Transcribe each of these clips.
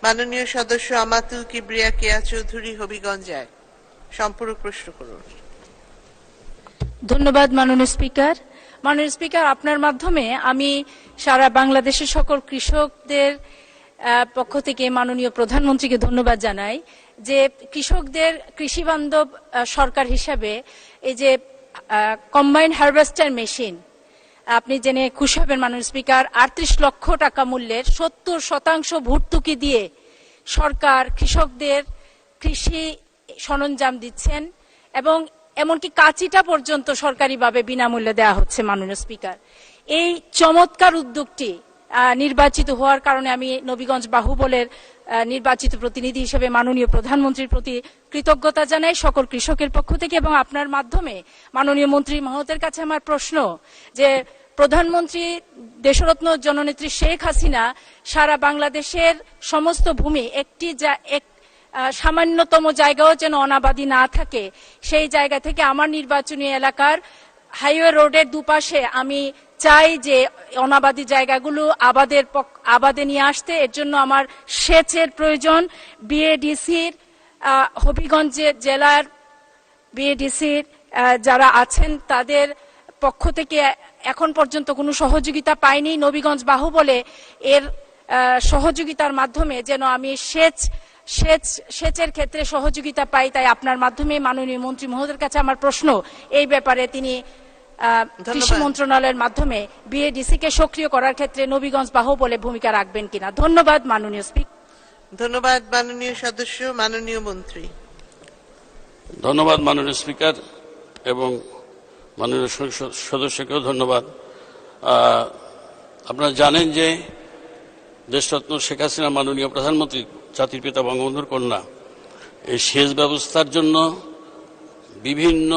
মাননীয় সদস্য আমাতুল কিবরিয়া কেয়া চৌধুরী, হবিগঞ্জ। সম্পূরক প্রশ্ন করুন। ধন্যবাদ মাননীয় স্পিকার। মাননীয় স্পিকার, আপনার মাধ্যমে আমি সারা বাংলাদেশের সকল কৃষকদের পক্ষ থেকে মাননীয় প্রধানমন্ত্রীকে ধন্যবাদ জানাই যে কৃষকদের কৃষি বান্ধব সরকার হিসাবে এই যে কম্বাইন্ড হারভেস্টার মেশিন আপনি জেনে খুশি হবেন মাননীয় স্পিকার, ৩৮ লক্ষ টাকা মূল্যের ৭০% ভর্তুকি দিয়ে সরকার কৃষকদের কৃষি সরঞ্জাম দিচ্ছেন এবং এমনকি কাঁচিটা পর্যন্ত সরকারিভাবে বিনামূল্যে দেওয়া হচ্ছে। মাননীয় স্পিকার, এই চমৎকার উদ্যোগটি নির্বাচিত হওয়ার কারণে আমি নবীগঞ্জ বাহুবলের নির্বাচিত প্রতিনিধি হিসেবে মাননীয় প্রধানমন্ত্রীর প্রতি কৃতজ্ঞতা জানাই সকল কৃষকের পক্ষ থেকে। এবং আপনার মাধ্যমে মাননীয় মন্ত্রী মহোদয়ের কাছে আমার প্রশ্ন যে প্রধানমন্ত্রী দেশরত্ন জননেত্রী শেখ হাসিনা সারা বাংলাদেশের সমস্ত ভূমি এক সামান্যতম জায়গাও যেন অনাবাদি না থাকে, সেই জায়গা থেকে আমার নির্বাচনী এলাকার হাইওয়ে রোডের দুপাশে আমি চাই যে অনাবাদি জায়গাগুলো আবাদে নিয়ে আসতে। এর জন্য আমার সেচের প্রয়োজন। বিএডিসির হবিগঞ্জ জেলার বিএডিসির যারা আছেন তাদের পক্ষ থেকে এখন পর্যন্ত কোনো সহযোগিতা পাইনি। নবীগঞ্জ বাহুবলে এর সহযোগিতার মাধ্যমে যেন আমি সেচের ক্ষেত্রে সহযোগিতা পাই, তাই আপনার মাধ্যমে মাননীয় মন্ত্রী মহোদয়ের কাছে আমার প্রশ্ন এই ব্যাপারে তিনি কৃষি মন্ত্রণালয়ের মাধ্যমে বিএডিসি কে সক্রিয় করার ক্ষেত্রে নবীগঞ্জ বাহুবলে ভূমিকা রাখবেন কিনা। ধন্যবাদ মাননীয় স্পিকার। ধন্যবাদ মাননীয় সদস্য। মাননীয় মন্ত্রী। ধন্যবাদ মাননীয় স্পিকার এবং মাননীয় সদস্যকেও ধন্যবাদ। আপনারা জানেন যে দেশরত্ন শেখ হাসিনা মাননীয় প্রধানমন্ত্রী জাতির পিতা বঙ্গবন্ধুর কন্যা এই সেচ ব্যবস্থার জন্য বিভিন্ন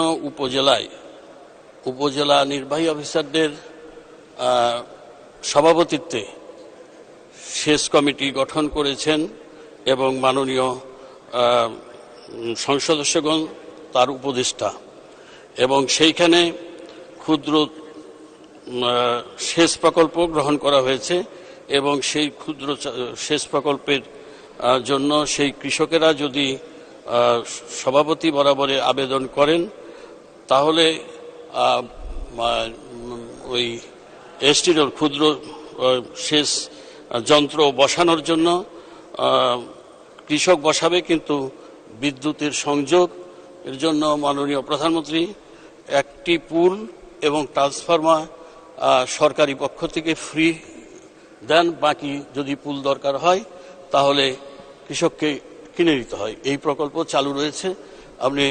উপজেলা নির্বাহী অফিসারদের সভাপতিত্বে সেচ কমিটি গঠন করেছেন এবং মাননীয় সংসদ সদস্যগণ তার উপদেষ্টা, এবং সেইখানে ক্ষুদ্র সেচ প্রকল্প গ্রহণ করা হয়েছে এবং সেই ক্ষুদ্র সেচ প্রকল্পের জন্য সেই কৃষকেরা যদি সভাপতি বরাবরে আবেদন করেন তাহলে ওই এসটির ক্ষুদ্র সেচ যন্ত্র বসানোর জন্য কৃষক বসাবে, কিন্তু বিদ্যুতের সংযোগ এর জন্য মাননীয় প্রধানমন্ত্রী একটি পুল এবং ট্রান্সফরমার সরকারি পক্ষ থেকে ফ্রি দেন, বাকি যদি পুল দরকার হয় তাহলে কৃষককে কিনে নিতে হয়। এই প্রকল্প চালু রয়েছে। আপনি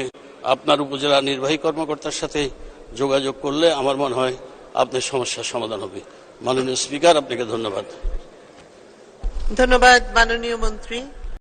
আপনার উপজেলা নির্বাহী কর্মকর্তার সাথে যোগাযোগ করলে আমার মনে হয় আপনার সমস্যার সমাধান হবে। মাননীয় স্পিকার, আপনাকে ধন্যবাদ। ধন্যবাদ মাননীয় মন্ত্রী।